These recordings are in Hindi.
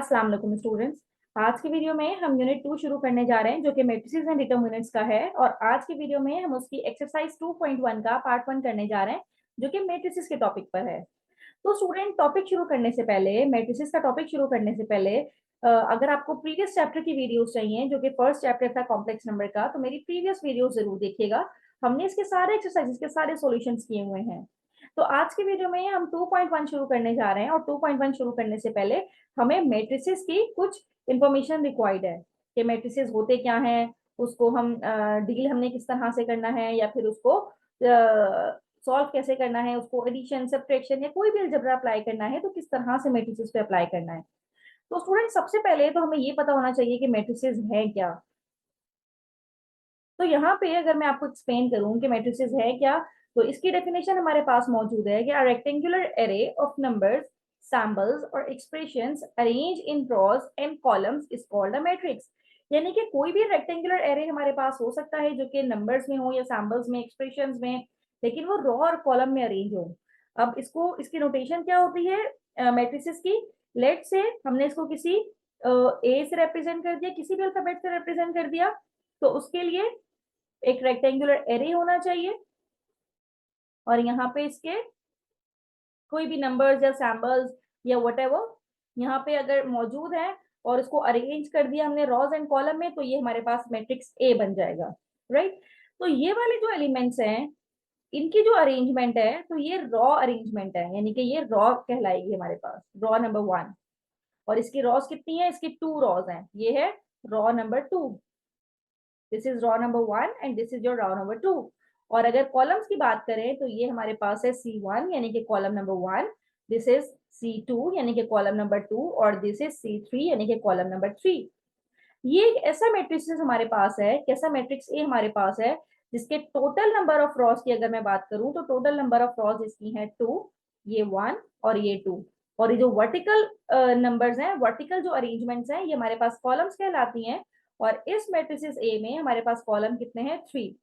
अस्सलाम वालेकुम स्टूडेंट्स। आज की वीडियो में हम यूनिट 2 शुरू करने जा रहे हैं जो कि मैट्रिसेस एंड डिटरमिनेंट्स का है। और आज की वीडियो में हम उसकी एक्सरसाइज 2.1 का पार्ट 1 करने जा रहे हैं जो कि मैट्रिसेस के टॉपिक पर है। तो स्टूडेंट, टॉपिक शुरू करने से पहले, मैट्रिसेस का टॉपिक शुरू करने से पहले अगर आपको प्रीवियस चैप्टर की वीडियोस चाहिए जो कि फर्स्ट चैप्टर था कॉम्प्लेक्स नंबर का, तो मेरी प्रीवियस वीडियो जरूर देखिएगा। हमने इसके सारे एक्सरसाइजेस के सारे सॉल्यूशंस किए हुए हैं। तो आज की वीडियो में हम 2.1 शुरू करने जा रहे हैं। और 2.1 शुरू करने से पहले हमें मैट्रिसेस की कुछ इंफॉर्मेशन रिक्वायर्ड है कि मैट्रिसेस होते क्या हैं, उसको हम डील हमने किस तरह से करना है, या फिर उसको सॉल्व कैसे करना है, उसको एडिशन सब्ट्रैक्शन या कोई भी अलजेब्रा अप्लाई करना है तो किस तरह से मैट्रिसेस पे अप्लाई करना है। तो स्टूडेंट, सबसे पहले तो हमें ये पता होना चाहिए कि मैट्रिसेस है क्या। तो यहाँ पे अगर मैं आपको एक्सप्लेन करूं कि मैट्रिसेस है क्या, तो इसकी डेफिनेशन हमारे पास मौजूद है कि a rectangular array of numbers, samples और expressions arrange in rows and columns is called a matrix. यानी कि कोई भी रेक्टेंगुलर एरे हमारे पास हो सकता है जो कि नंबर्स में हो या सैम्पल्स में, एक्सप्रेशंस में, लेकिन वो रॉ और कॉलम में अरेंज हो। अब इसको, इसकी नोटेशन क्या होती है मैट्रिसेस की। लेट से हमने इसको किसी ए से रिप्रेजेंट कर दिया, किसी भी अल्फाबेट से रिप्रेजेंट कर दिया, तो उसके लिए एक रेक्टेंगुलर एरे होना चाहिए। और यहाँ पे इसके कोई भी नंबर्स या सैम्पल्स या व्हाटएवर यहाँ पे अगर मौजूद है और इसको अरेंज कर दिया हमने रॉज एंड कॉलम में, तो ये हमारे पास मैट्रिक्स ए बन जाएगा। राइट। तो ये वाले जो एलिमेंट्स हैं, इनकी जो अरेंजमेंट है, तो ये रॉ अरेंजमेंट है, यानी कि ये रॉ कहलाएगी हमारे पास, रॉ नंबर 1। और इसकी रॉज कितनी है? इसकी 2 रॉज हैं। ये है raw number 2, this is raw number 1 and this is your raw number 2। और अगर कॉलम्स की बात करें तो ये हमारे पास है C1 यानी कि column number 1, this is C2 यानी कि कॉलम नंबर 2, और दिस इज C3 यानी कि कॉलम नंबर 3। ये एक ऐसा मैट्रिक्स हमारे पास है, कैसा मैट्रिक्स ए हमारे पास है, जिसके टोटल नंबर ऑफ रॉस की अगर मैं बात करूं तो टोटल नंबर ऑफ रॉस इसकी है 2, ये 1 और ये 2। और ये जो वर्टिकल नंबर्स हैं, वर्टिकल जो अरेंजमेंट्स हैं, ये हमारे पास कॉलम्स कहलाती हैं। और इस मैट्रिसेस ए में हमारे पास कॉलम कितने हैं? 3।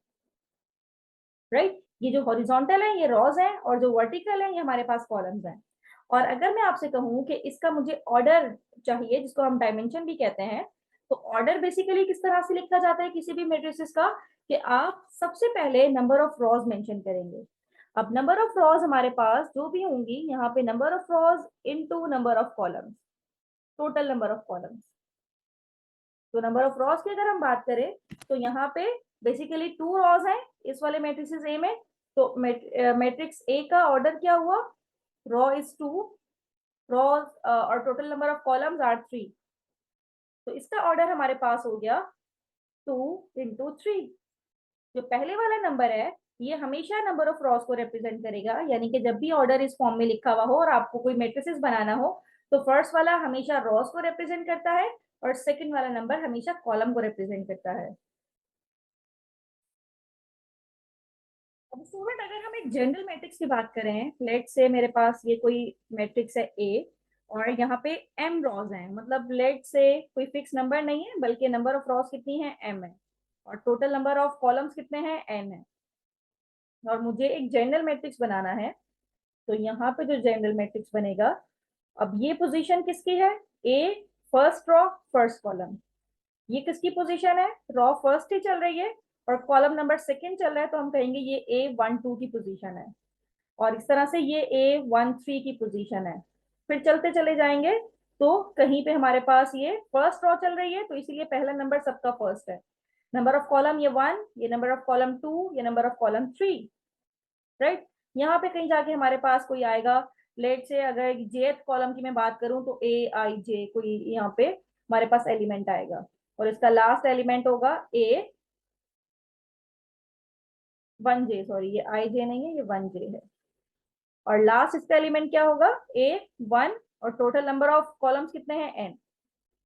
राइट। ये जो हॉरिजॉन्टल है ये रॉज है, और जो वर्टिकल है ये हमारे पास कॉलम्स हैं। और अगर मैं आपसे कहूं कि इसका मुझे ऑर्डर चाहिए, जिसको हम डायमेंशन भी कहते हैं, तो ऑर्डर बेसिकली किस तरह से लिखा जाता है किसी भी मैट्रिसेस का, कि आप सबसे पहले नंबर ऑफ रॉज मेंशन करेंगे। अब नंबर ऑफ रॉज हमारे पास जो भी होंगी, यहाँ पे number of rows into number of columns, total number of columns. तो नंबर ऑफ रॉज की अगर हम बात करें तो यहाँ पे बेसिकली 2 रॉज हैं इस वाले मैट्रिक्स ए में। तो मैट्रिक्स ए का ऑर्डर क्या हुआ? रॉ इज 2 रॉज और total number of columns are 3। तो इसका ऑर्डर हमारे पास हो गया 2 इंटू 3। जो पहले वाला नंबर है ये हमेशा नंबर ऑफ रॉस को रिप्रेजेंट करेगा, यानी कि जब भी ऑर्डर इस फॉर्म में लिखा हुआ हो और आपको कोई मैट्रिसेस बनाना हो, तो फर्स्ट वाला हमेशा रॉस को रिप्रेजेंट करता है और सेकंड वाला नंबर हमेशा कॉलम को रिप्रेजेंट करता है। अब स्टूडेंट, अगर हम एक जनरल मैट्रिक्स की बात करें, लेट से मेरे पास ये कोई मैट्रिक्स है ए, और यहाँ पे एम रॉज हैं, मतलब लेट से कोई फिक्स नंबर नहीं है बल्कि नंबर ऑफ रॉज कितनी है? एम है। और टोटल नंबर ऑफ कॉलम्स कितने हैं? एन है। और मुझे एक जनरल मैट्रिक्स बनाना है, तो यहाँ पे जो जनरल मैट्रिक्स बनेगा, अब ये पोजीशन किसकी है? ए फर्स्ट रॉ फर्स्ट कॉलम। ये किसकी पोजीशन है? रॉ फर्स्ट ही चल रही है और कॉलम नंबर सेकंड चल रहा है, तो हम कहेंगे ये A12 की पोजीशन है। और इस तरह से ये A13 की पोजीशन है। फिर चलते चले जाएंगे, तो कहीं पे हमारे पास ये फर्स्ट रॉ चल रही है, तो इसीलिए पहला नंबर सबका फर्स्ट है। नंबर ऑफ कॉलम ये 1, ये नंबर ऑफ कॉलम 2, ये नंबर ऑफ कॉलम 3। राइट। यहाँ पे कहीं जाके हमारे पास कोई आएगा, लेट से अगर जेथ कॉलम की मैं बात करूं तो AIJ कोई यहाँ पे हमारे पास एलिमेंट आएगा, और इसका लास्ट एलिमेंट होगा A1J, सॉरी ये IJ नहीं है, ये 1J है। और लास्ट इसका एलिमेंट क्या होगा? A1, और टोटल नंबर ऑफ कॉलम्स कितने हैं? N।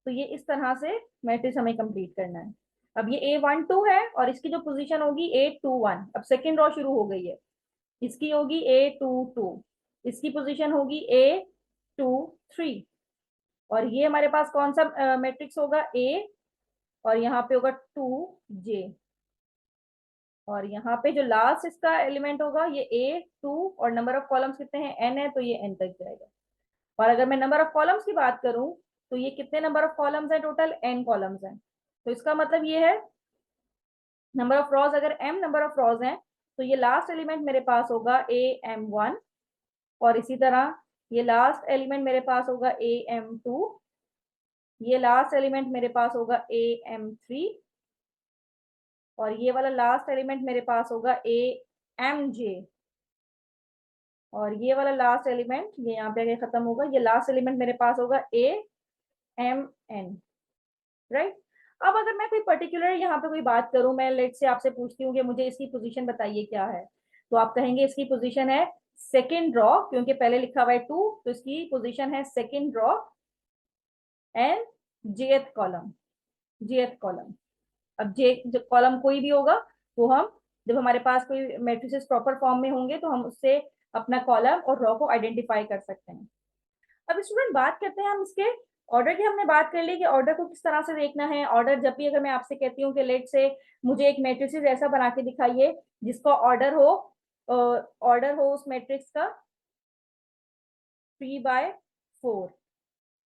तो ये इस तरह से मैट्रिक्स हमें कंप्लीट करना है। अब ये A12 है और इसकी जो पोजीशन होगी A21। अब सेकेंड रॉ शुरू हो गई है, इसकी होगी A22, इसकी पोजीशन होगी A23। और ये हमारे पास कौन सा मैट्रिक्स होगा? A, और यहाँ पे होगा 2J। और यहाँ पे जो लास्ट इसका एलिमेंट होगा ये A2, और नंबर ऑफ कॉलम्स कितने हैं? N है, तो ये N तक जाएगा। और अगर मैं नंबर ऑफ कॉलम्स की बात करूं तो ये कितने नंबर ऑफ कॉलम्स है टोटल, n कॉलम्स हैं। तो इसका मतलब ये है नंबर ऑफ रॉज, अगर m नंबर ऑफ रॉज हैं तो ये लास्ट एलिमेंट मेरे पास होगा am1, और इसी तरह ये लास्ट एलिमेंट मेरे पास होगा am2, ये लास्ट एलिमेंट मेरे पास होगा am3, और ये वाला लास्ट एलिमेंट मेरे पास होगा amj, और ये वाला लास्ट एलिमेंट ये यहाँ पे आगे खत्म होगा, ये लास्ट एलिमेंट मेरे पास होगा amn, राइट। अब अगर मैं कोई पर्टिकुलर यहाँ पे कोई बात करूं, मैं लेट से आपसे पूछती हूँ कि मुझे इसकी पोजीशन बताइए क्या है, तो आप कहेंगे इसकी पोजीशन है सेकेंड रॉ, क्योंकि पहले लिखा हुआ है 2, तो इसकी पोजीशन है सेकेंड रॉ एंड जेथ कॉलम, जेथ कॉलम। अब जे कॉलम कोई भी होगा वो हम, जब हमारे पास कोई मैट्रिसेस प्रॉपर फॉर्म में होंगे तो हम उससे अपना कॉलम और रॉ को आइडेंटिफाई कर सकते हैं। अब स्टूडेंट बात करते हैं हम इसके ऑर्डर की। हमने बात कर ली कि ऑर्डर को किस तरह से देखना है। ऑर्डर जब भी अगर मैं आपसे कहती हूँ कि लेट से मुझे एक मैट्रिक्स ऐसा बना के दिखाइए जिसका ऑर्डर हो उस मैट्रिक्स का 3/4,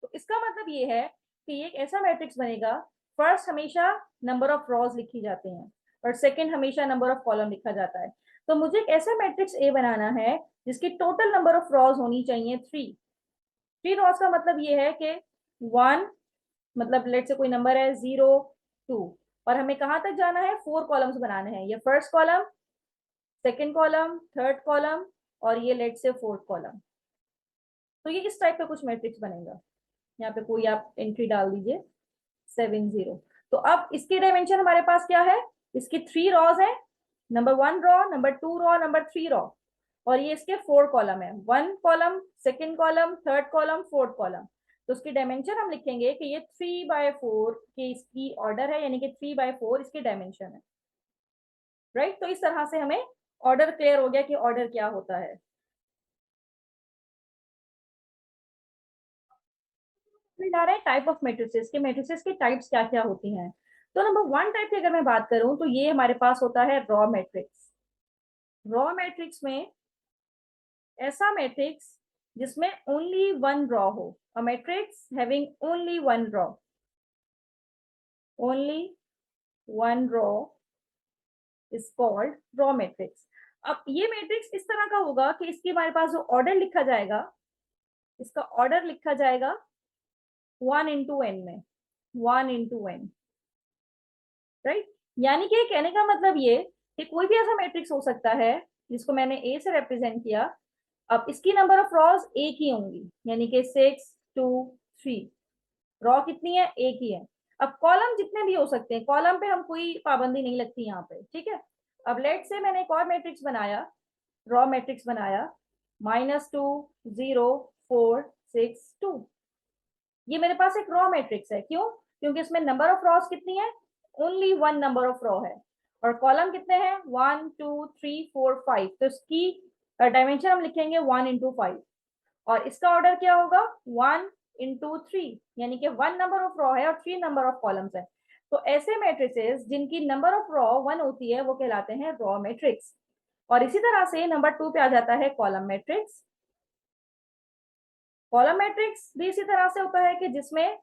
तो इसका मतलब ये है कि ये एक ऐसा मैट्रिक्स बनेगा, फर्स्ट हमेशा नंबर ऑफ रॉज लिखी जाते हैं और सेकंड हमेशा नंबर ऑफ कॉलम लिखा जाता है। तो मुझे एक ऐसा मैट्रिक्स ए बनाना है जिसकी टोटल नंबर ऑफ रॉज होनी चाहिए 3। 3 रॉज का मतलब ये है कि 1, मतलब लेट से कोई नंबर है 0 2, और हमें कहां तक जाना है, 4 कॉलम्स बनाने हैं, ये first column, second column, third column, और ये लेट से फोर्थ कॉलम। तो ये इस टाइप का कुछ मैट्रिक्स बनेगा। यहाँ पे कोई आप एंट्री डाल दीजिए 7 0। तो अब इसकी डायमेंशन हमारे पास क्या है, इसकी 3 रॉज है, number 1 raw, number 2 raw, number 3 raw, और ये इसके 4 कॉलम है, 1 column, second column, third column, fourth column. तो उसकी डायमेंशन हम लिखेंगे कि ये 3/4 की इसकी ऑर्डर है, यानी कि 3/4 इसकी डायमेंशन है, राइट। तो इस तरह से हमें ऑर्डर क्लियर हो गया कि ऑर्डर क्या होता है। जा रहे हैं टाइप ऑफ मेट्रिसेस के, मेट्रिसेस की टाइप्स क्या क्या होती हैं। तो नंबर 1 टाइप की अगर मैं बात करूं तो ये हमारे पास होता है रॉ मैट्रिक्स। रॉ मैट्रिक्स में ऐसा मैट्रिक्स जिसमें ओनली वन रॉ हो, a matrix having only one raw, only one raw is called raw matrix. अब ये मैट्रिक्स इस तरह का होगा कि इसके हमारे पास जो ऑर्डर लिखा जाएगा, इसका ऑर्डर लिखा जाएगा 1 into n में, 1 into n, राइट। यानी कि कहने का मतलब ये कि कोई भी ऐसा मैट्रिक्स हो सकता है जिसको मैंने ए से रिप्रेजेंट किया। अब इसकी नंबर ऑफ रॉज एक ही होंगी, यानी कि 6 2 3, रॉ कितनी है, एक ही है। अब कॉलम जितने भी हो सकते हैं, कॉलम पे हम कोई पाबंदी नहीं लगती यहाँ पे, ठीक है। अब लेट से मैंने एक और मैट्रिक्स बनाया, रॉ मैट्रिक्स बनाया, -2 0 4 6 2। ये मेरे पास एक रॉ मैट्रिक्स है, क्यों, क्योंकि इसमें नंबर ऑफ रॉस कितनी है, only one number of raw है, और कॉलम कितने हैं 1 2 3 4 5। तो इसकी डायमेंशन हम लिखेंगे 1 into 5, और इसका ऑर्डर क्या होगा 1 into 3, यानी कि 1 नंबर ऑफ रॉ है और 3 नंबर ऑफ कॉलम्स है। तो ऐसे मैट्रिसेस जिनकी नंबर ऑफ रॉ 1 होती है वो कहलाते हैं रॉ मैट्रिक्स। और इसी तरह से नंबर 2 पे आ जाता है कॉलम मैट्रिक्स। कॉलम मैट्रिक्स भी इसी तरह से होता है कि जिसमें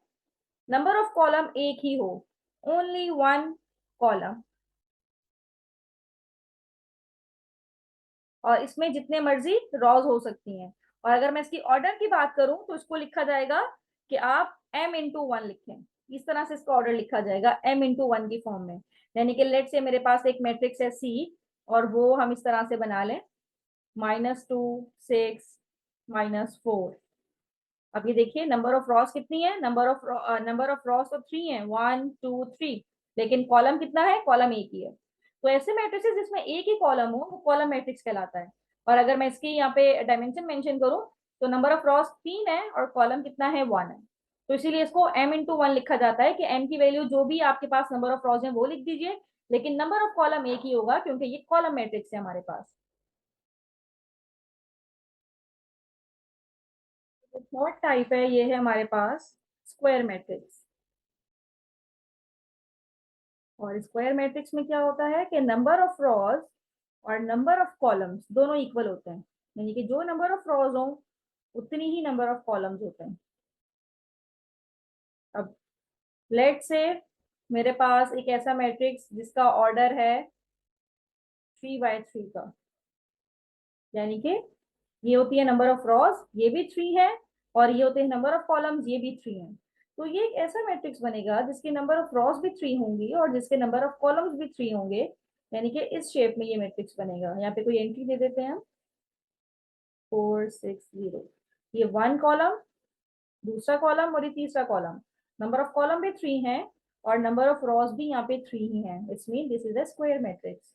नंबर ऑफ कॉलम एक ही हो, ओनली वन कॉलम, और इसमें जितने मर्जी रॉज हो सकती हैं। और अगर मैं इसकी ऑर्डर की बात करूं तो इसको लिखा जाएगा कि आप m into 1 लिखें, इस तरह से इसका ऑर्डर लिखा जाएगा m into 1 की फॉर्म में। यानी कि लेट से मेरे पास एक मैट्रिक्स है C, और वो हम इस तरह से बना लें -2 6 -4। अब ये देखिए नंबर ऑफ रॉस कितनी है, नंबर ऑफ रॉस तो 3 है, 1 2 3, लेकिन कॉलम कितना है, कॉलम एक ही है। तो ऐसे मैट्रिसेस जिसमें एक ही कॉलम हो वो कॉलम मैट्रिक्स कहलाता है। और अगर मैं इसकी यहाँ पे डायमेंशन मेंशन करूँ तो नंबर ऑफ रॉस 3 है और कॉलम कितना है 1 है। तो इसीलिए इसको m into 1 लिखा जाता है कि m की वैल्यू जो भी आपके पास नंबर ऑफ रॉज है वो लिख दीजिए, लेकिन नंबर ऑफ कॉलम एक ही होगा क्योंकि ये कॉलम मैट्रिक्स है हमारे पास। थर्ड टाइप है, ये है हमारे पास स्क्वायर मैट्रिक्स। और स्क्वायर मैट्रिक्स में क्या होता है कि नंबर ऑफ रॉज और नंबर ऑफ कॉलम्स दोनों इक्वल होते हैं, यानी कि जो नंबर ऑफ रॉज हो उतनी ही नंबर ऑफ कॉलम्स होते हैं। लेट से मेरे पास एक ऐसा मैट्रिक्स जिसका ऑर्डर है 3 by 3 का, यानी कि ये होती है नंबर ऑफ रॉज, ये भी 3 है, और ये होते हैं नंबर ऑफ कॉलम्स, ये भी 3 है। तो ये एक ऐसा मैट्रिक्स बनेगा जिसके नंबर ऑफ रॉज भी 3 होंगी और जिसके नंबर ऑफ कॉलम्स भी 3 होंगे, यानी कि इस शेप में ये मैट्रिक्स बनेगा। यहाँ पे कोई एंट्री दे देते हैं हम, 4 6 0। ये 1 कॉलम, दूसरा कॉलम और ये तीसरा कॉलम, नंबर ऑफ कॉलम भी 3 है और नंबर ऑफ रॉज भी यहाँ पे 3 ही है। It's mean this is a square matrix.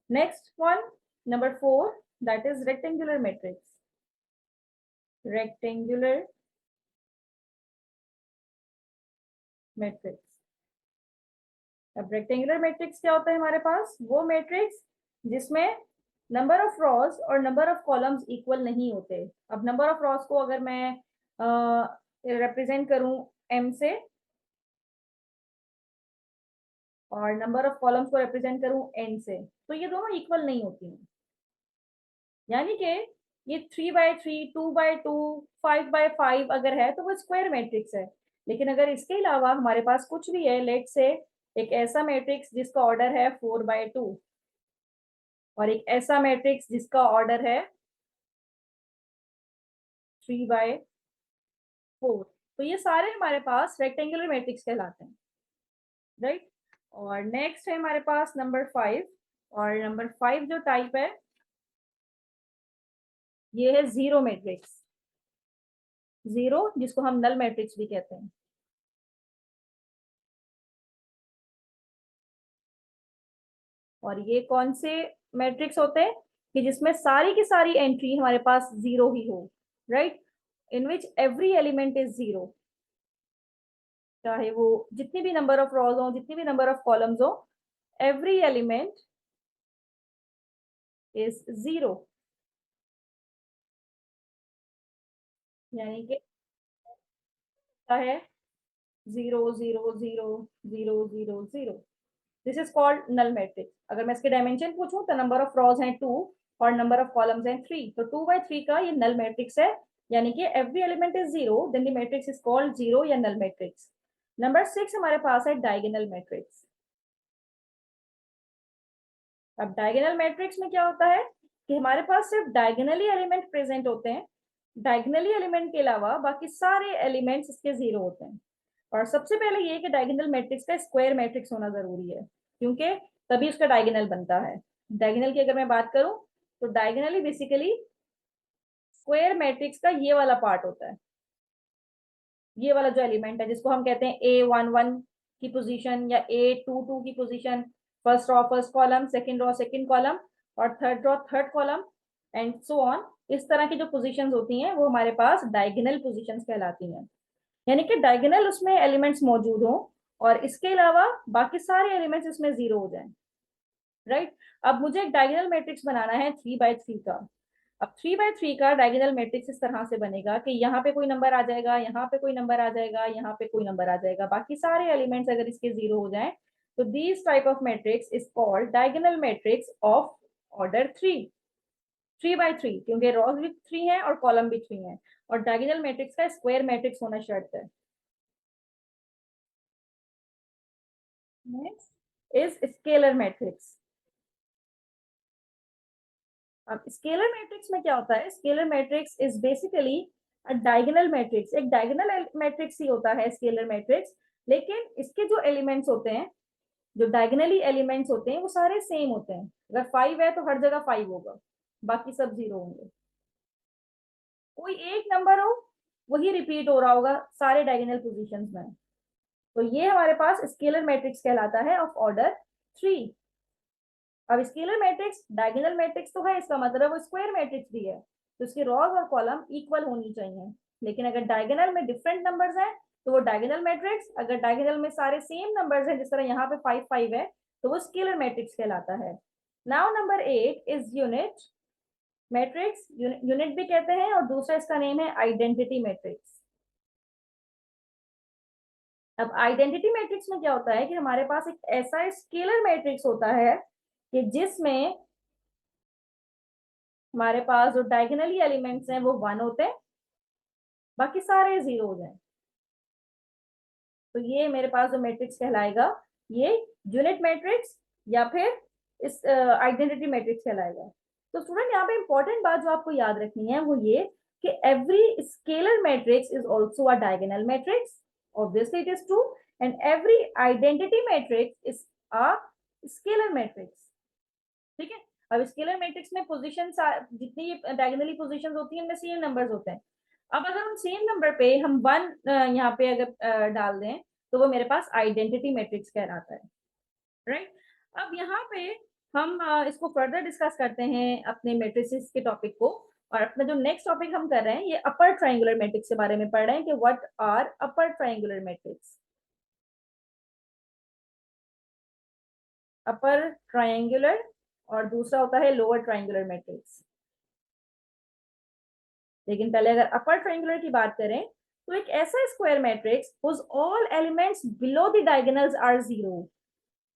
Next one, number 4, that is rectangular matrix. Rectangular matrix. अब रेक्टेंगुलर मैट्रिक्स क्या होता है हमारे पास? वो मैट्रिक्स जिसमें नंबर ऑफ रॉज और नंबर ऑफ कॉलम्स इक्वल नहीं होते। अब नंबर ऑफ रॉज को अगर मैं रिप्रेजेंट करूं m से और नंबर ऑफ कॉलम्स को रिप्रेजेंट करूं n से, तो ये दोनों इक्वल नहीं होती हैं। यानी कि ये 3 by 3, 2 by 2, 5 by 5 अगर है तो वो स्क्वायर मैट्रिक्स है। लेकिन अगर इसके अलावा हमारे पास कुछ भी है, लेट से एक ऐसा मैट्रिक्स जिसका ऑर्डर है 4 by 2 और एक ऐसा मैट्रिक्स जिसका ऑर्डर है 3 by 4, तो ये सारे हमारे पास रेक्टेंगुलर मैट्रिक्स कहलाते हैं, राइट। और नेक्स्ट है हमारे पास नंबर 5, और नंबर 5 जो टाइप है ये है जीरो मैट्रिक्स। जीरो जिसको हम नल मैट्रिक्स भी कहते हैं। और ये कौन से मैट्रिक्स होते हैं कि जिसमें सारी की सारी एंट्री हमारे पास जीरो ही हो, right, in which every element is zero. चाहे वो जितनी भी नंबर ऑफ रॉज हो, जितनी भी नंबर ऑफ कॉलम्स हो, एवरी एलिमेंट इज जीरो। यानी कि है 0 0 0 0 0 0। This is called null matrix. अगर मैं इसके डायमेंशन पूछूं तो नंबर ऑफ रॉज हैं 2 और नंबर ऑफ कॉलम्स हैं 3, तो 2 by 3 का ये नल मैट्रिक्स है। यानी कि every element is zero, then the matrix is called zero या नल मैट्रिक्स। नंबर 6 हमारे पास है डायगोनल मैट्रिक्स। अब डायगोनल मैट्रिक्स में क्या होता है कि हमारे पास सिर्फ डायगोनली एलिमेंट प्रेजेंट होते हैं। डायगोनली एलिमेंट के अलावा बाकी सारे एलिमेंट्स इसके जीरो होते हैं। और सबसे पहले ये कि डायगोनल मैट्रिक्स का स्क्वायर मैट्रिक्स होना जरूरी है, क्योंकि तभी उसका डायगोनल बनता है। डायगोनल की अगर मैं बात करूं तो डायगोनली बेसिकली स्क्वायर मैट्रिक्स का ये वाला पार्ट होता है। ये वाला जो एलिमेंट है जिसको हम कहते हैं A11 की पोजीशन या A22 की position, first row first column, second row second column, और third row third column, and so on. इस तरह की जो पोजीशंस होती हैं वो हमारे पास डायगोनल पोजीशंस कहलाती हैं। यानी कि डायगोनल उसमें एलिमेंट्स मौजूद हों और इसके अलावा बाकी सारे एलिमेंट्स इसमें जीरो हो जाएं, राइट। अब मुझे एक डायगोनल मैट्रिक्स बनाना है 3 by 3 का। अब 3 by 3 का डायगोनल मैट्रिक्स इस तरह से बनेगा कि यहाँ पे कोई नंबर आ जाएगा, यहाँ पे कोई नंबर आ जाएगा, यहाँ पे कोई नंबर आ जाएगा, बाकी सारे एलिमेंट्स अगर इसके जीरो हो जाएं तो this type of matrix is called diagonal matrix of order 3 by 3, क्योंकि रॉज भी 3 है और कॉलम भी 3 है, और डायगोनल मैट्रिक्स का स्क्वायर मैट्रिक्स होना शर्त है। Next is scalar matrix. अब स्केलर मैट्रिक्स में क्या होता है? Scalar matrix is basically a diagonal matrix. एक डायगोनल मैट्रिक्स ही होता है स्केलर मैट्रिक्स, लेकिन इसके जो एलिमेंट्स होते हैं, जो डायगोनली एलिमेंट्स होते हैं, वो सारे सेम होते हैं। अगर 5 है तो हर जगह 5 होगा, बाकी सब जीरो होंगे। कोई एक नंबर हो वही रिपीट हो रहा होगा सारे डायगोनल पोजीशंस में। तो ये हमारे पास स्केलर मैट्रिक्स कहलाता है ऑफ ऑर्डर 3। अब स्केलर मैट्रिक्स डायगोनल मैट्रिक्स तो है, इसका मतलब वो स्क्वायर मैट्रिक्स भी है, तो इसके रॉज और कॉलम इक्वल होनी चाहिए। लेकिन अगर डायगोनल में डिफरेंट नंबर्स हैं तो वो डायगोनल मैट्रिक्स, अगर डायगोनल में सारे सेम नंबर्स हैं जिस तरह यहाँ पे 5 5 है तो वो स्केलर मैट्रिक्स कहलाता है। Now number 8 is unit matrix. Unit भी कहते हैं और दूसरा इसका नेम है आइडेंटिटी मैट्रिक्स। अब आइडेंटिटी मैट्रिक्स में क्या होता है कि हमारे पास एक ऐसा स्केलर मैट्रिक्स होता है कि जिसमें हमारे पास जो डायगोनली एलिमेंट्स हैं वो 1 होते हैं, बाकी सारे जीरो हो जाए। तो ये मेरे पास जो मैट्रिक्स कहलाएगा ये यूनिट मैट्रिक्स या फिर इस आइडेंटिटी मैट्रिक्स कहलाएगा। तो स्टूडेंट यहाँ पे इंपॉर्टेंट बात जो आपको याद रखनी है वो ये कि every scalar matrix is also a diagonal matrix, obviously it is true, and every identity matrix is a scalar matrix. ठीक है, अब स्केलर मैट्रिक्स में पोजीशन जितनी डायगोनली पोजीशंस होती हैं उनमें सेम नंबर्स होते हैं। अब अगर उन सेम नंबर पे हम 1 यहाँ पे अगर डाल दें तो वो मेरे पास आइडेंटिटी मैट्रिक्स कहलाता है, राइट। अब यहाँ पे हम इसको फर्दर डिस्कस करते हैं अपने मैट्रिसेस के टॉपिक को, और अपना जो नेक्स्ट टॉपिक हम कर रहे हैं ये अपर ट्रायंगुलर मैट्रिक्स के बारे में पढ़ रहे हैं कि what are upper triangular matrix. Upper triangular और दूसरा होता है लोअर ट्रायंगुलर मैट्रिक्स। लेकिन पहले अगर अपर ट्रायंगुलर की बात करें तो एक ऐसा square matrix whose all elements below the diagonals are zero,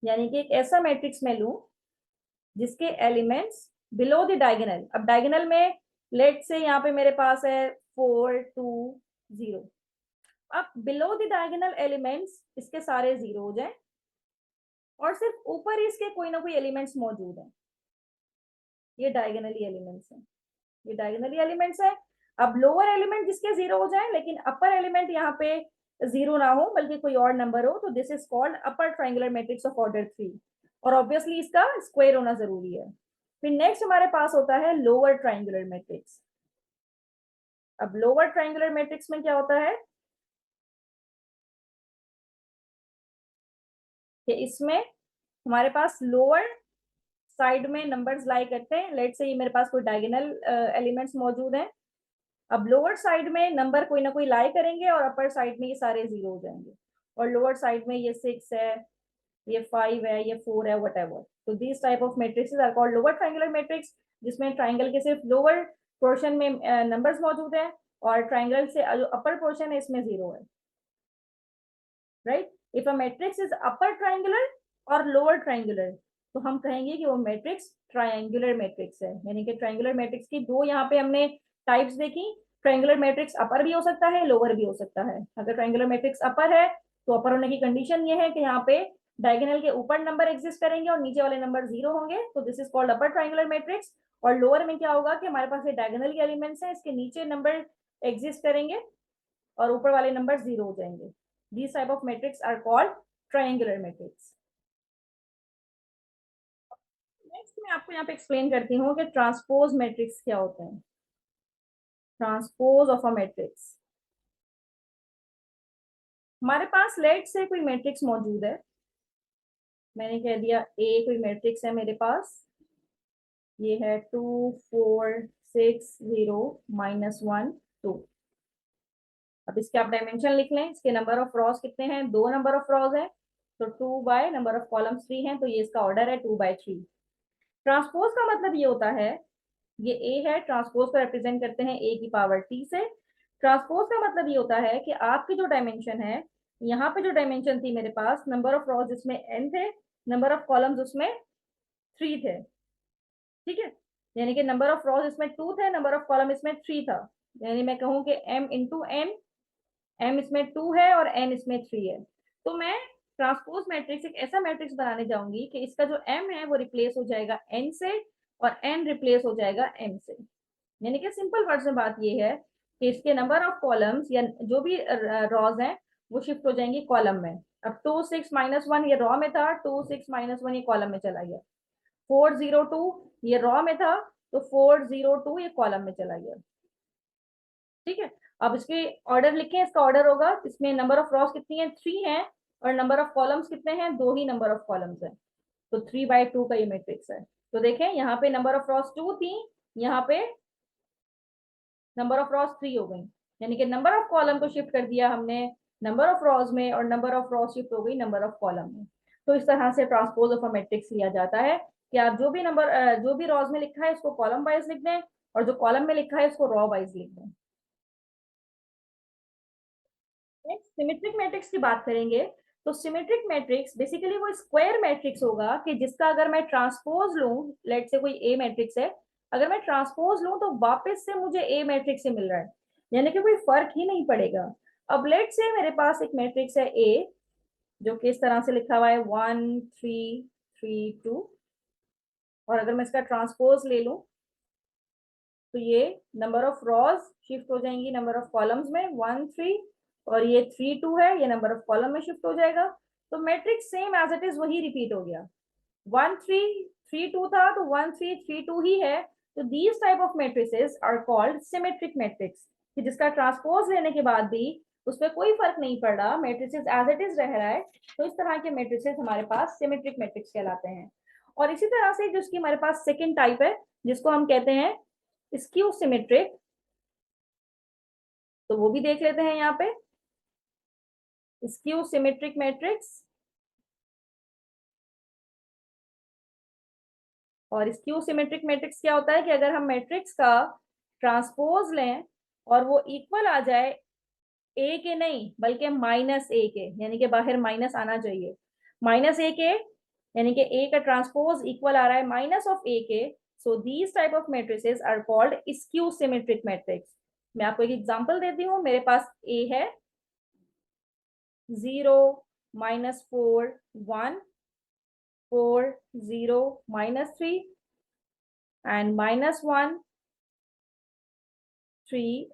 यानी कि एक ऐसा मैट्रिक्स मैं लूं जिसके एलिमेंट्स बिलो द डायगोनल, अब डायगोनल में लेट से यहाँ पे मेरे पास है 4 2 0, अब बिलो द डायगोनल एलिमेंट्स इसके सारे जीरो हो जाए और सिर्फ ऊपर ही इसके कोई ना कोई एलिमेंट्स मौजूद हैं, ये डायगोनली एलिमेंट्स हैं, ये डायगोनली एलिमेंट्स है। अब लोअर एलिमेंट जिसके जीरो हो जाए लेकिन अपर एलिमेंट यहाँ पे जीरो ना हो बल्कि कोई और नंबर हो, तो this is called upper triangular matrix of order 3, और ऑब्वियसली इसका स्क्वायर होना जरूरी है। फिर नेक्स्ट हमारे पास होता है लोअर ट्रायंगुलर मैट्रिक्स। अब लोअर ट्रायंगुलर मैट्रिक्स में क्या होता है कि इसमें हमारे पास लोअर साइड में नंबर्स लाई करते हैं, लेट से ये मेरे पास कोई डायगोनल एलिमेंट्स मौजूद हैं। अब लोअर साइड में नंबर कोई ना कोई लाई करेंगे और अपर साइड में ये सारे जीरो हो जाएंगे, और लोअर साइड में ये 6 है, ये 5 है, ये 4 है, व्हाटएवर। तो this type of matrices are called lower triangular matrix, जिसमें ट्रायंगल के सिर्फ लोअर पोर्शन में नंबर्स मौजूद हैं और ट्रायंगल से जो अपर पोर्शन है इसमें जीरो है, right. If a matrix is upper triangular और लोअर ट्रायंगुलर तो हम कहेंगे कि वो मैट्रिक्स ट्रायंगुलर मैट्रिक्स है, यानी कि ट्रायंगुलर मैट्रिक्स की दो यहाँ पे हमने टाइप्स देखी। ट्रायंगुलर मैट्रिक्स अपर भी हो सकता है, लोअर भी हो सकता है। अगर ट्रायंगुलर मैट्रिक्स अपर है तो अपर होने की कंडीशन ये है कि यहाँ पे डायगोनल के ऊपर नंबर एग्जिस्ट करेंगे और नीचे वाले नंबर जीरो होंगे, तो this is called upper triangular matrix. और लोअर में क्या होगा कि हमारे पास ये डायगोनल के एलिमेंट्स हैं, इसके नीचे नंबर एग्जिस्ट करेंगे और ऊपर वाले नंबर जीरो हो जाएंगे। These type of matrix are called triangular matrix. Next मैं आपको यहाँ पे एक्सप्लेन करती हूँ कि ट्रांसपोज मैट्रिक्स क्या होते हैं। ट्रांसपोज ऑफ अ मैट्रिक्स, हमारे पास लेट से कोई मैट्रिक्स मौजूद है, मैंने कह दिया ए कोई मैट्रिक्स है मेरे पास, ये है 2 4 6 0 -1 2। अब इसके आप डायमेंशन लिख लें, इसके नंबर ऑफ रॉस कितने हैं, दो नंबर ऑफ रॉस है, तो 2 बाय नंबर ऑफ कॉलम्स 3 है, तो ये इसका ऑर्डर है 2/3। ट्रांसपोज का मतलब ये होता है, ये ए है, ट्रांसपोज को रिप्रेजेंट करते हैं ए की पावर टी से। ट्रांसपोज का मतलब ये होता है कि आपकी जो डायमेंशन है, यहाँ पे जो डायमेंशन थी मेरे पास, नंबर ऑफ रॉज इसमें n थे, नंबर ऑफ कॉलम्स उसमें 3 थे, ठीक है। यानी कि नंबर ऑफ रॉज इसमें 2 थे, नंबर ऑफ कॉलम इसमें 3 था, यानी मैं कहूँ कि m इंटू n, m इसमें 2 है और n इसमें 3 है। तो मैं ट्रांसपोज मैट्रिक्स एक ऐसा मैट्रिक्स बनाने जाऊंगी कि इसका जो m है वो रिप्लेस हो जाएगा n से और n रिप्लेस हो जाएगा m से। यानी कि सिंपल वर्ड्स में बात ये है कि इसके नंबर ऑफ कॉलम्स या जो भी रॉज हैं वो शिफ्ट हो जाएंगी कॉलम में। अब 2 6 -1 ये रॉ में था, 2 6 -1 ये कॉलम में चला गया। 4 0 2 ये रॉ में था, तो 4 0 2 ये कॉलम में चला गया, ठीक है। अब इसके ऑर्डर लिखें, इसका ऑर्डर होगा, इसमें नंबर ऑफ रॉस कितनी है, 3 है, और नंबर ऑफ कॉलम्स कितने हैं, दो ही नंबर ऑफ कॉलम्स है, तो 3/2 का ये मैट्रिक्स है। तो देखें यहाँ पे नंबर ऑफ रॉस 2 थी, यहाँ पे नंबर ऑफ रॉस 3 हो गई, यानी कि नंबर ऑफ कॉलम को शिफ्ट कर दिया हमने नंबर ऑफ रॉस में और नंबर ऑफ रॉस शिफ्ट हो गई नंबर ऑफ कॉलम में। तो इस तरह से ट्रांसपोज ऑफ अ मैट्रिक्स लिया जाता है कि आप जो भी नंबर जो भी रॉज में लिखा है इसको कॉलम वाइज लिख दें और जो कॉलम में लिखा है इसको रॉ वाइज लिख दें। नेक्स्ट सिमेट्रिक मैट्रिक्स की बात करेंगे, तो सिमेट्रिक मैट्रिक्स बेसिकली वो स्क्वायर मैट्रिक्स होगा कि जिसका अगर मैं ट्रांसपोज लूं, लेट से कोई ए मैट्रिक्स है, अगर मैं ट्रांसपोज लूं तो वापस से मुझे ए मैट्रिक्स से मिल रहा है, यानी कि कोई फर्क ही नहीं पड़ेगा। अब लेट से मेरे पास एक मैट्रिक्स है ए, जो कि इस तरह से लिखा हुआ है 1 3 3 2, और अगर मैं इसका ट्रांसपोज ले लूं तो ये नंबर ऑफ रॉज शिफ्ट हो जाएंगी नंबर ऑफ कॉलम्स में 1 3, और ये 3 2 है, ये नंबर ऑफ कॉलम में शिफ्ट हो जाएगा। तो matrix same as it is वही रिपीट हो गया। 1 3 3 2 था तो 1 3 3 2 ही है। तो these type of matrices are called symmetric matrix, कि जिसका ट्रांसपोज लेने के बाद भी उसमें कोई फर्क नहीं पड़ रहा, मैट्रिसेस एज इट इज रह रहा है। तो इस तरह के मैट्रिसेस हमारे पास सिमेट्रिक मैट्रिक्स कहलाते हैं। और इसी तरह से जिसकी हमारे पास सेकेंड टाइप है, जिसको हम कहते हैं स्क्यू सिमेट्रिक, तो वो भी देख लेते हैं यहाँ पे। स्क्यू सिमेट्रिक मैट्रिक्स, और स्क्यू सिमेट्रिक मैट्रिक्स क्या होता है कि अगर हम मैट्रिक्स का ट्रांसपोज लें और वो इक्वल आ जाए ए के नहीं बल्कि माइनस ए के, यानी कि बाहर माइनस आना चाहिए, माइनस ए के, यानी कि ए का ट्रांसपोज इक्वल आ रहा है माइनस ऑफ ए के, so these type of matrices are called skew symmetric matrix. मैं आपको एक एग्जांपल देती हूँ। मेरे पास ए है 0 -4 1 4 0 एंड -1 3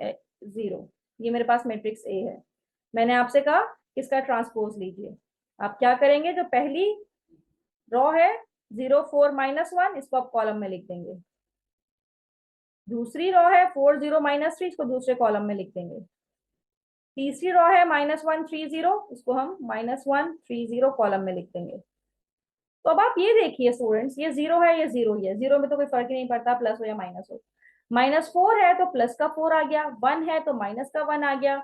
0। ये मेरे पास मैट्रिक्स ए है। मैंने आपसे कहा इसका ट्रांसपोज लीजिए। आप क्या करेंगे, जो पहली रो है 0 4 -1, इसको आप कॉलम में लिख देंगे। दूसरी रो है 4 0 -3, इसको दूसरे कॉलम में लिख देंगे। तीसरी रो है -1 3 0, इसको हम -1 3 0 कॉलम में लिख देंगे। तो अब आप ये देखिए स्टूडेंट्स, ये जीरो है, ये जीरो ही है, जीरो में तो कोई फर्क ही नहीं पड़ता प्लस हो या माइनस हो। -4 है तो प्लस का 4 आ गया, 1 है तो माइनस का 1 आ गया,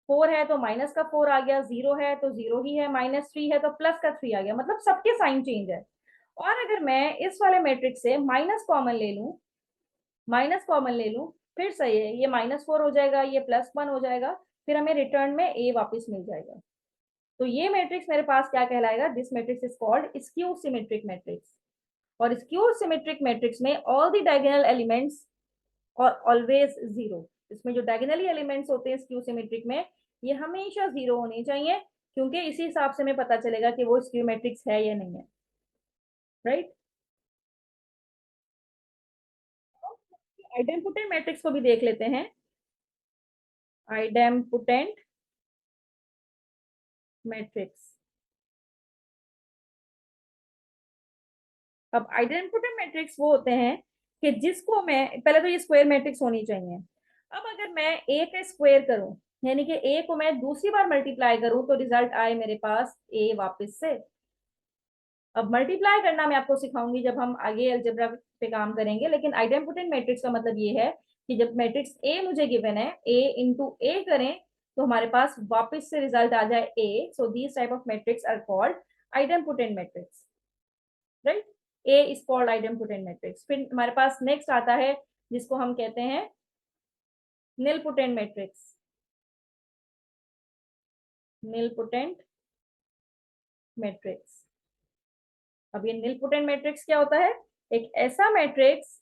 4 है तो माइनस का 4 आ गया, 0 है तो 0 ही है, -3 है तो प्लस का 3 आ गया, मतलब सबके साइन चेंज है। और अगर मैं इस वाले मैट्रिक्स से माइनस कॉमन ले लूं, फिर सही है, ये -4 हो जाएगा, ये +1 हो जाएगा, फिर हमें रिटर्न में ए वापस मिल जाएगा। तो ये मैट्रिक्स मेरे पास क्या कहलाएगा, this matrix is called skew symmetric matrix. और स्क्यू सिमेट्रिक मैट्रिक्स में ऑल द डायगोनल एलिमेंट्स और ऑलवेज जीरो, इसमें जो डायगोनली एलिमेंट्स होते हैं स्क्यू सिमेट्रिक में, ये हमेशा जीरो होने चाहिए, क्योंकि इसी हिसाब से हमें पता चलेगा कि वो स्क्यू मैट्रिक्स है या नहीं है, राइट। आइडेम्पोटेंट मैट्रिक्स को भी देख लेते हैं। आइडेम्पोटेंट मैट्रिक्स, अब आइडेम्पोटेंट मैट्रिक्स वो होते हैं कि जिसको मैं पहले तो ये स्क्वायर मैट्रिक्स होनी चाहिए। अब अगर मैं ए का स्क्वायर करूं, यानी कि ए को मैं दूसरी बार मल्टीप्लाई करूं, तो रिजल्ट आए मेरे पास ए वापस से। अब मल्टीप्लाई करना मैं आपको सिखाऊंगी जब हम आगे अलजेब्रा पे काम करेंगे, लेकिन आइडेम्पोटेंट मैट्रिक्स का मतलब ये है कि जब मैट्रिक्स ए मुझे गिवन है, ए इंटू ए करें तो हमारे पास वापस से रिजल्ट आ जाए A. So these type of matrix are called idempotent matrix, right. A is called idempotent matrix. फिर हमारे पास नेक्स्ट आता है जिसको हम कहते हैं निलपोटेंट मैट्रिक्स। निलपोटेंट मैट्रिक्स, अब ये निलपोटेंट मैट्रिक्स क्या होता है, एक ऐसा मैट्रिक्स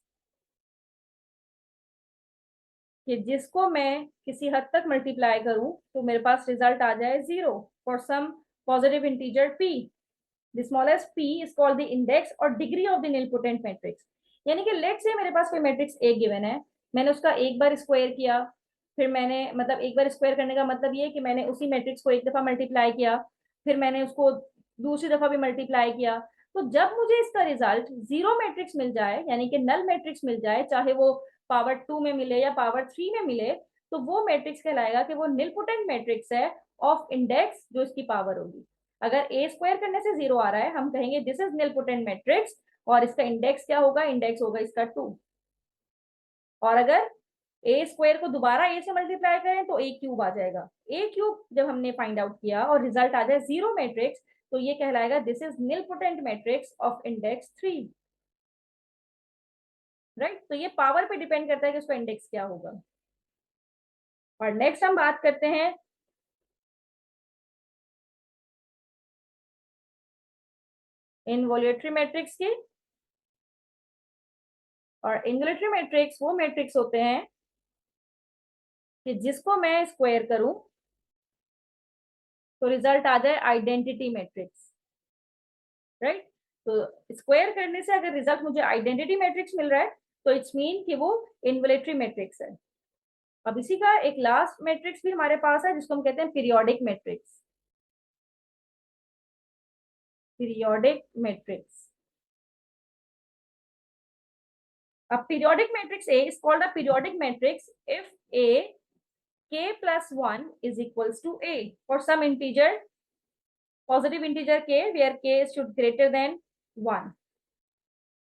कि जिसको मैं किसी हद तक मल्टीप्लाई करूं तो मेरे पास रिजल्ट आ जाए zero for some positive integer p। The smallest p is called the index और degree of the nilpotent matrix. यानी कि लेट से मेरे पास कोई मैट्रिक्स ए गिवन है, मैंने उसका एक बार स्क्वायर किया, फिर मैंने मतलब एक बार स्क्वायर करने का मतलब ये कि मैंने उसी मैट्रिक्स को एक दफा मल्टीप्लाई किया, फिर मैंने उसको दूसरी दफा भी मल्टीप्लाई किया। तो जब मुझे इसका रिजल्ट जीरो मैट्रिक्स मिल जाए, यानी कि नल मैट्रिक्स मिल जाए, चाहे वो पावर 2 में मिले या पावर 3 में मिले, तो वो मैट्रिक्स कहलाएगा कि वो निलपोटेंट मैट्रिक्स है ऑफ इंडेक्स जो इसकी पावर होगी। अगर ए स्क्वायर करने से जीरो आ रहा है, हम कहेंगे दिस इज निलपोटेंट मैट्रिक्स, और इसका इंडेक्स क्या होगा, इंडेक्स होगा इसका 2। और अगर ए स्क्वायर को दोबारा ए से मल्टीप्लाई करें तो ए क्यूब आ जाएगा। ए क्यूब जब हमने फाइंड आउट किया और रिजल्ट आ जाए जीरो मैट्रिक्स, तो ये कहलाएगा this is nilpotent matrix of index 3, right. तो ये पावर पे डिपेंड करता है कि उसका इंडेक्स क्या होगा। और नेक्स्ट हम बात करते हैं इनवॉल्यूटरी मैट्रिक्स की। और इनवॉल्यूटरी मैट्रिक्स वो मैट्रिक्स होते हैं कि जिसको मैं स्क्वायर करूं तो रिजल्ट आ जाए आइडेंटिटी मैट्रिक्स, राइट। तो स्क्वायर करने से अगर रिजल्ट मुझे आइडेंटिटी मैट्रिक्स मिल रहा है तो इट्स मीन कि वो इन्वोलेटरी मैट्रिक्स है। अब इसी का एक लास्ट मैट्रिक्स भी हमारे पास है जिसको हम कहते हैं पीरियोडिक मैट्रिक्स। पीरियोडिक मैट्रिक्स, अब periodic matrix A is called a periodic matrix if A k plus 1 is equals to A for some integer, positive integer k where k should greater than 1,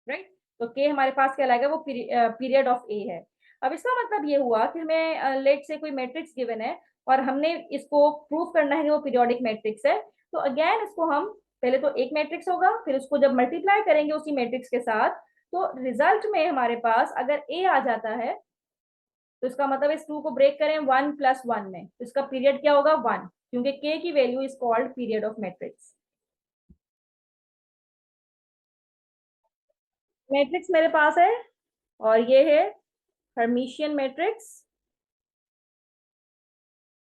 right. तो k हमारे पास क्या लाएगा, वो पीरियड ऑफ A है। अब इसका मतलब ये हुआ कि हमें लेट से कोई मैट्रिक्स गिवन है और हमने इसको प्रूव करना है कि वो पीरियोडिक मैट्रिक्स है। तो अगेन इसको हम पहले तो एक मैट्रिक्स होगा, फिर उसको जब मल्टीप्लाई करेंगे उसी मैट्रिक्स के साथ तो रिजल्ट में हमारे पास अगर A आ जाता है तो इसका मतलब इस 2 को ब्रेक करें 1 + 1 में, तो इसका पीरियड क्या होगा 1, क्योंकि k की value is called period of matrix. Matrix मेरे पास है और ये है हर्मिशियन मैट्रिक्स।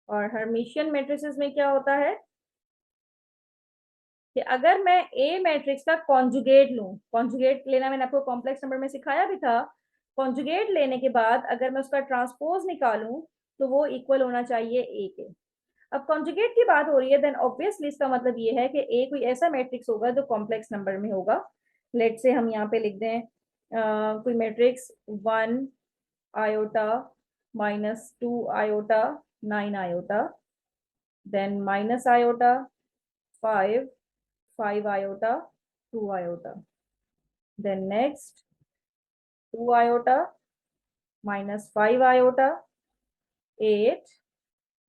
और हर्मिशियन मैट्रिसेस में क्या होता है कि अगर मैं ए मैट्रिक्स का कॉन्जुगेट लूं, कॉन्जुगेट लेना मैंने आपको कॉम्प्लेक्स नंबर में सिखाया भी था। कॉन्जुगेट लेने के बाद अगर मैं उसका ट्रांसपोज निकालूं तो वो इक्वल होना चाहिए ए के। अब कॉन्जुगेट की बात हो रही है देन ऑब्वियसली इसका मतलब ये है कि ए कोई ऐसा मैट्रिक्स होगा जो कॉम्प्लेक्स नंबर में होगा। लेट से हम यहाँ पे लिख दें कोई matrix 1 iota -2 iota 9 iota, then minus iota 5 iota 2 iota, then next 2 iota -5 iota 8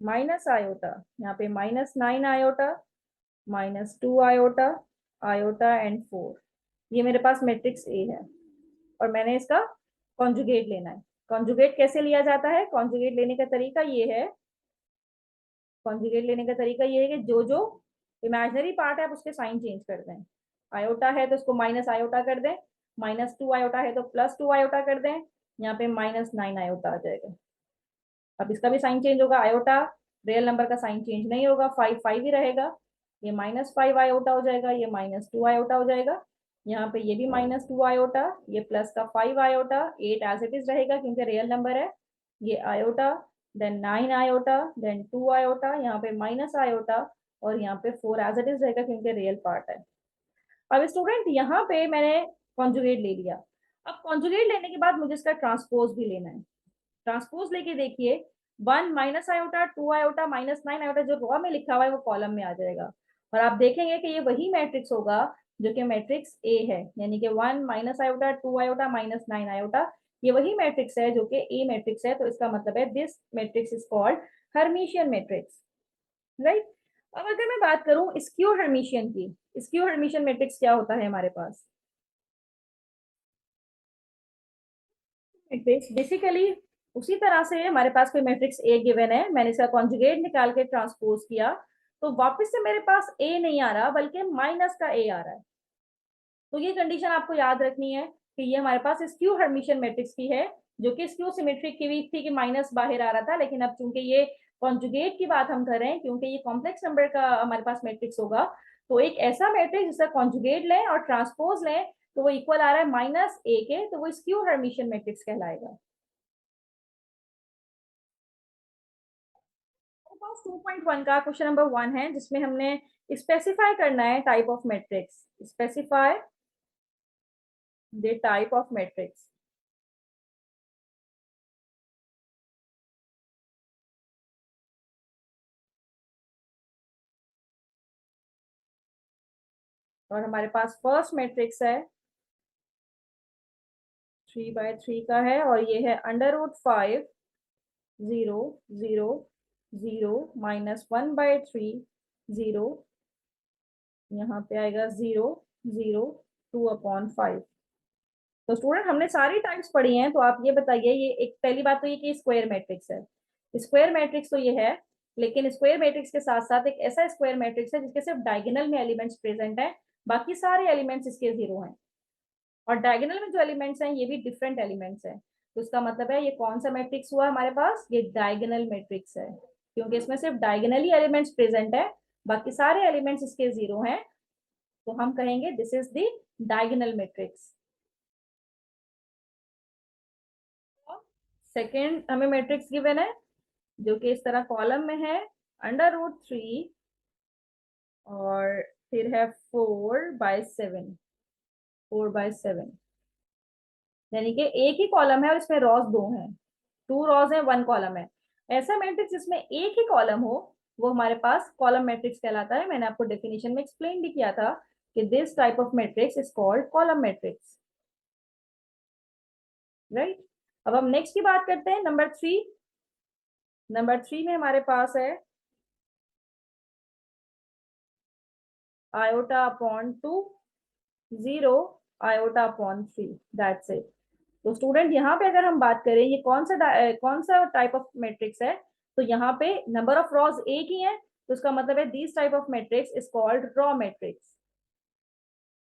minus iota, यहाँ पे -9 आयोटा -2 आयोटा आयोटा एंड 4। ये मेरे पास मैट्रिक्स ए है और मैंने इसका कॉन्जुगेट लेना है। कॉन्जुगेट कैसे लिया जाता है, कॉन्जुगेट लेने का तरीका ये है, कॉन्जुगेट लेने का तरीका ये है कि जो जो इमेजिनरी पार्ट है आप उसके साइन चेंज कर दें। आयोटा है तो उसको माइनस आयोटा कर दें, -2 आयोटा है तो +2 आयोटा कर दें, यहाँ पे -9 आयोटा आ जाएगा। अब इसका भी साइन चेंज होगा, आयोटा रियल नंबर का साइन चेंज नहीं होगा, 5 5 ही रहेगा। ये -5 आयोटा हो जाएगा, ये -2 आयोटा हो जाएगा, यहाँ पे ये भी -2 आयोटा, ये प्लस का 5 आयोटा, 8 एज इट इज रहेगा क्योंकि रियल नंबर है, ये iota, then 9 iota, then 2 iota, यहाँ पे माइनस आयोटा और यहाँ पे 4 एज इट इज रहेगा क्योंकि रियल पार्ट है। अब स्टूडेंट यहाँ पे मैंने कॉन्जुगेट ले लिया। अब कॉन्जुगेट लेने के बाद मुझे इसका ट्रांसपोज भी लेना है। ट्रांसपोज लेके देखिए 1 माइनस आयोटा 2 आयोटा -9 आयोटा जो रॉ में लिखा हुआ है वो कॉलम में आ जाएगा और आप देखेंगे कि ये वही मैट्रिक्स होगा जो कि मैट्रिक्स ए है, यानी कि 1 माइनस आयोटा 2 आयोटा -9 आयोटा ये वही मैट्रिक्स है जो कि ए मैट्रिक्स है। तो इसका मतलब है this matrix is called Hermitian matrix, right. अब अगर मैं बात करूं स्क्यू हर्मिशियन की, स्क्यू हर्मिशियन मैट्रिक्स क्या होता है हमारे पास, मैट्रिक्स बेसिकली उसी तरह से हमारे पास कोई मैट्रिक्स ए गिवन है, मैंने इसका कॉन्जुगेट निकाल के ट्रांसपोज किया तो वापस से मेरे पास ए नहीं आ रहा बल्कि माइनस का ए आ रहा है। तो ये कंडीशन आपको याद रखनी है कि ये हमारे पास स्क्यू हर्मिशियन मैट्रिक्स की है, जो कि स्क्यू सिमेट्रिक की भी थी कि माइनस बाहर आ रहा था, लेकिन अब चूंकि ये कॉन्जुगेट की बात हम कर रहे हैं क्योंकि ये कॉम्प्लेक्स नंबर का हमारे पास मैट्रिक्स होगा, तो एक ऐसा मैट्रिक्स जिसका कॉन्जुगेट लें और ट्रांसपोज लें तो वो इक्वल आ रहा है -a के, तो वो स्क्यू हर्मिशियन मैट्रिक्स कहलाएगा। 2.1 का क्वेश्चन नंबर 1 है जिसमें हमने स्पेसिफाई करना है type of matrix, specify the type of matrix. और हमारे पास फर्स्ट मैट्रिक्स है 3/3 का है और ये है √5 0 0 0 -1/3 0, यहाँ पे आएगा 0 0 2/5। तो स्टूडेंट हमने सारी टाइप्स पढ़ी हैं, तो आप ये बताइए, ये एक पहली बात तो ये कि स्क्वायर मैट्रिक्स है, स्क्वायर मैट्रिक्स तो ये है, लेकिन स्क्वायर मैट्रिक्स के साथ साथ एक ऐसा स्क्वायर मैट्रिक्स है जिसके सिर्फ डायगोनल में एलिमेंट्स प्रेजेंट हैं, बाकी सारे एलिमेंट्स इसके 0 हैं। और डायगोनल में जो एलिमेंट्स हैं ये भी डिफरेंट एलिमेंट्स हैं, तो इसका मतलब है ये कौन सा मैट्रिक्स हुआ हमारे पास, ये डायगोनल मैट्रिक्स है क्योंकि इसमें सिर्फ डायगोनली एलिमेंट्स प्रेजेंट है, बाकी सारे एलिमेंट्स इसके 0 हैं, तो हम कहेंगे this is the diagonal matrix. Second हमें मैट्रिक्स गिवन है जो कि इस तरह कॉलम में है, √3 और फिर है 4/7, 4/7, यानी कि एक ही कॉलम है और इसमें रॉस 2 हैं, 2 रॉस है 1 कॉलम है। ऐसा मैट्रिक्स जिसमें एक ही कॉलम हो वो हमारे पास कॉलम मैट्रिक्स कहलाता है। मैंने आपको डेफिनेशन में एक्सप्लेन भी किया था कि this type of matrix is called column matrix, right. अब हम नेक्स्ट की बात करते हैं, नंबर 3। नंबर 3 में हमारे पास है i/2, 0, i/3, दैट्स इट। तो स्टूडेंट यहाँ पे अगर हम बात करें ये कौन सा टाइप ऑफ मैट्रिक्स है, तो यहाँ पे नंबर ऑफ रॉज एक ही है, तो इसका मतलब है this type of matrix is called raw matrix.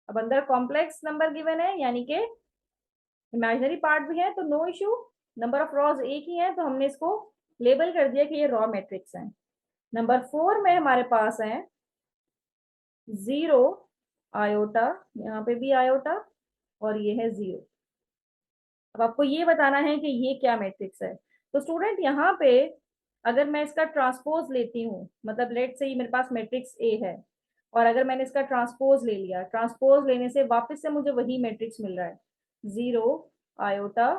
अब अंदर कॉम्प्लेक्स नंबर गिवन है यानी कि इमेजिनरी पार्ट भी है तो no issue, number of rows एक ही है तो हमने इसको लेबल कर दिया कि ये रॉ मैट्रिक्स है। नंबर 4 में हमारे पास है 0, आयोटा, यहाँ पे भी आयोटा और ये है 0। अब आपको ये बताना है कि ये क्या मैट्रिक्स है। तो स्टूडेंट यहाँ पे अगर मैं इसका ट्रांसपोज लेती हूँ, मतलब लेट से मेरे पास मैट्रिक्स ए है और अगर मैंने इसका ट्रांसपोज ले लिया, ट्रांसपोज लेने से वापस से मुझे वही मैट्रिक्स मिल रहा है, 0, आयोटा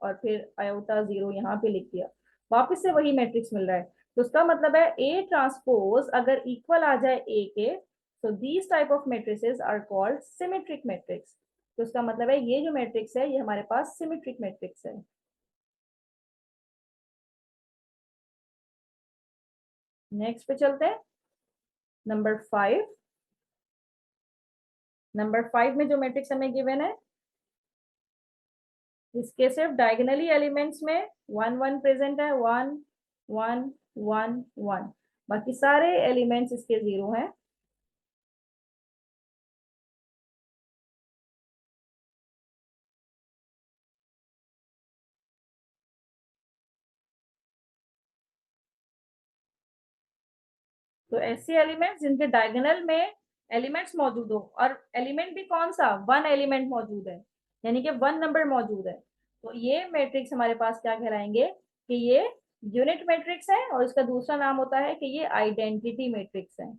और फिर आयोटा 0 यहाँ पे लिख दिया, वापस से वही मैट्रिक्स मिल रहा है। तो उसका मतलब है ए ट्रांसपोज अगर इक्वल आ जाए ए के, तो these type of matrices are called symmetric matrix. तो उसका मतलब है ये जो मैट्रिक्स है ये हमारे पास सिमेट्रिक मैट्रिक्स है। नेक्स्ट पे चलते हैं, नंबर 5। नंबर 5 में जो मैट्रिक्स हमें गिवन है इसके सिर्फ डायगोनली एलिमेंट्स में 1 1 प्रेजेंट है, 1 1 1 1, बाकी सारे एलिमेंट्स इसके 0 हैं। तो ऐसे एलिमेंट्स जिनके डायगोनल में एलिमेंट्स मौजूद हो, और एलिमेंट भी कौन सा, 1 एलिमेंट मौजूद है, यानी कि 1 नंबर मौजूद है, तो ये मैट्रिक्स हमारे पास क्या कहलाएंगे कि ये यूनिट मैट्रिक्स है, और इसका दूसरा नाम होता है कि ये आइडेंटिटी मैट्रिक्स है।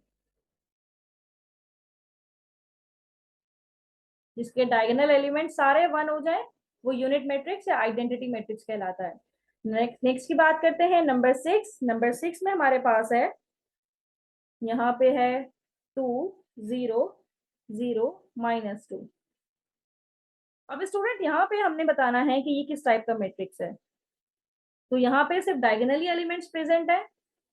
जिसके डायगोनल एलिमेंट सारे 1 हो जाए वो यूनिट मैट्रिक्स या आइडेंटिटी मैट्रिक्स कहलाता है। नेक्स्ट की बात करते हैं, नंबर 6। नंबर 6 में हमारे पास है, यहाँ पे है 2, 0, 0, -2। अब स्टूडेंट यहाँ पे हमने बताना है कि ये किस टाइप का मैट्रिक्स है। तो यहाँ पे सिर्फ डायगोनली एलिमेंट्स प्रेजेंट है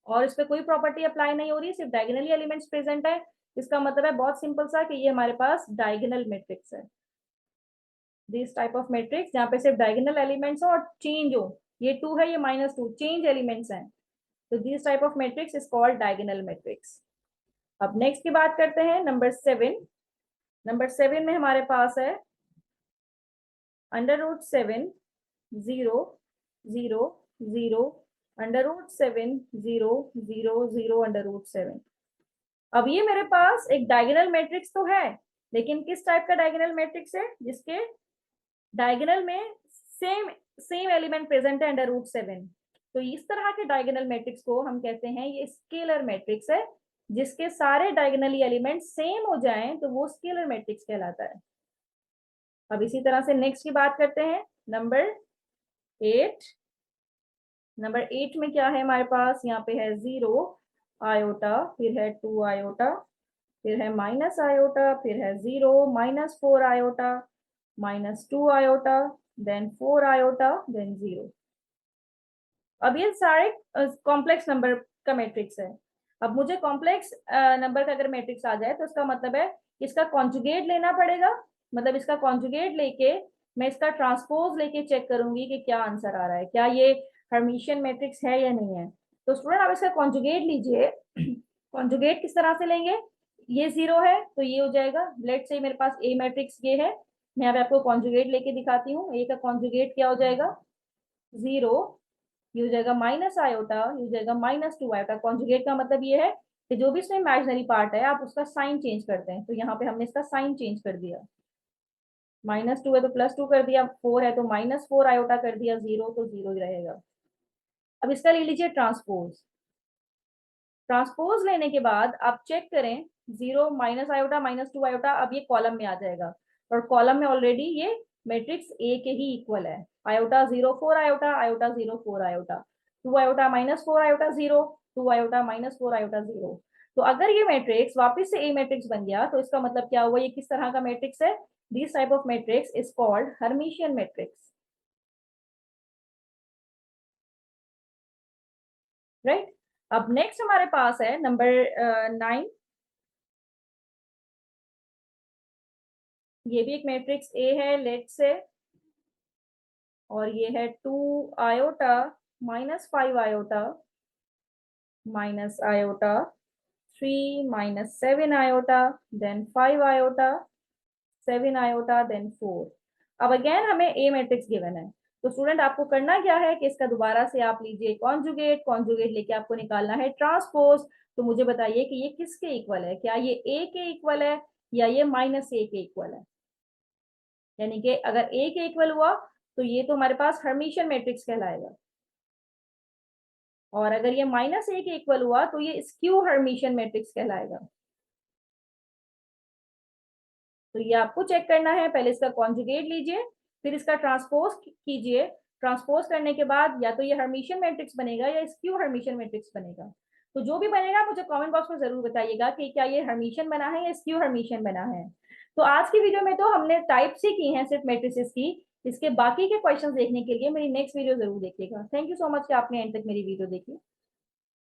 और इस पे कोई प्रॉपर्टी अप्लाई नहीं हो रही, सिर्फ डायगोनली एलिमेंट्स प्रेजेंट है। इसका मतलब है बहुत सिंपल सा कि ये हमारे पास डायगोनल मैट्रिक्स है। दिस टाइप ऑफ मैट्रिक्स जहाँ पे सिर्फ डायगोनल एलिमेंट्स हो और चेंज हो, ये 2 है ये -2, चेंज एलिमेंट्स हैं, तो this type of matrix is called diagonal matrix. अब नेक्स्ट की बात करते हैं, नंबर 7। नंबर 7 में हमारे पास है √7, 0, 0, 0, √7, 0, 0, 0, √7। अब ये मेरे पास एक डायगोनल मैट्रिक्स तो है, लेकिन किस टाइप का डायगोनल मैट्रिक्स है, जिसके डायगोनल में सेम सेम एलिमेंट प्रेजेंट है √7। तो इस तरह के डायगोनल मैट्रिक्स को हम कहते हैं ये स्केलर मैट्रिक्स है, जिसके सारे डायगोनली एलिमेंट सेम हो जाएं तो वो स्केलर मैट्रिक्स कहलाता है। अब इसी तरह से नेक्स्ट की बात करते हैं, नंबर 8। नंबर 8 में क्या है हमारे पास, यहाँ पे है 0, आयोटा, फिर है 2 आयोटा, फिर है -आयोटा, फिर है 0, -4 iota, -2 iota, then 4 iota, then 0। अब ये सारे कॉम्प्लेक्स नंबर का मैट्रिक्स है। अब मुझे कॉम्प्लेक्स नंबर का अगर मैट्रिक्स आ जाए तो इसका मतलब है इसका कॉन्जुगेट लेना पड़ेगा, मतलब इसका कॉन्जुगेट लेके मैं इसका ट्रांसपोज लेके चेक करूंगी कि क्या आंसर आ रहा है, क्या ये हर्मिशियन मैट्रिक्स है या नहीं है। तो स्टूडेंट आप इसका कॉन्जुगेट लीजिए। कॉन्जुगेट किस तरह से लेंगे, ये 0 है तो ये हो जाएगा, लेट से मेरे पास ए मैट्रिक्स ये है, मैं यहाँ पे आपको कॉन्जुगेट लेके दिखाती हूँ। ए का कॉन्जुगेट क्या हो जाएगा, 0, ये हो जाएगा -आयोटा, ये हो जाएगा -2 आयोटा। कॉन्जुगेट का मतलब ये है कि जो भी इसमें इमेजिनरी पार्ट है आप उसका साइन चेंज करते हैं। तो यहाँ पे हमने इसका साइन चेंज कर दिया, -2 है तो +2 कर दिया, 4 है तो -4 आयोटा कर दिया, 0 तो 0 ही रहेगा। अब इसका ले लीजिए ट्रांसपोज। ट्रांसपोज लेने के बाद आप चेक करें, 0 माइनस आयोटा -2 आयोटा, अब ये कॉलम में आ जाएगा और कॉलम में ऑलरेडी ये मैट्रिक्स ए के ही इक्वल है। Iota 0 4 iota, iota 0 4 iota, 2 iota -4 iota 0, 2 iota -4 iota 0। तो अगर ये मैट्रिक्स वापस से ए मैट्रिक्स बन गया तो इसका मतलब क्या हुआ, ये किस तरह का मैट्रिक्स है? This type of matrix is called Hermitian matrix, right. अब नेक्स्ट हमारे पास है नंबर 9। ये भी एक मैट्रिक्स ए है लेट से, और ये है 2 iota -5 iota iota 3 -7 iota then 5 iota 7 iota then 4। अब अगेन हमें ए मैट्रिक्स गिवन है, तो स्टूडेंट आपको करना क्या है कि इसका दोबारा से आप लीजिए कॉन्जुगेट, कॉन्जुगेट लेके आपको निकालना है ट्रांसपोज। तो मुझे बताइए कि ये किसके इक्वल है, क्या ये ए के इक्वल है या ये -a के इक्वल है? यानी कि अगर ए के इक्वल हुआ तो ये तो हमारे पास हर्मिशियन मैट्रिक्स कहलाएगा, और अगर ये -a के इक्वल हुआ तो ये स्क्यू हर्मिशियन मैट्रिक्स कहलाएगा। तो ये आपको चेक करना है, पहले इसका कॉन्जुगेट लीजिए, फिर इसका ट्रांसपोज कीजिए। ट्रांसपोज करने के बाद या तो ये हर्मिशियन मैट्रिक्स बनेगा या स्क्यू हर्मिशियन मैट्रिक्स बनेगा। तो जो भी बनेगा मुझे कमेंट बॉक्स में जरूर बताइएगा कि क्या ये हर्मिशियन बना है या स्क्यू हर्मिशियन बना है। तो आज की वीडियो में तो हमने टाइप्स ही की हैं सिर्फ मैट्रिसेस की। इसके बाकी के क्वेश्चंस देखने के लिए मेरी नेक्स्ट वीडियो जरूर देखिएगा। थैंक यू सो मच कि आपने एंड तक मेरी वीडियो देखी।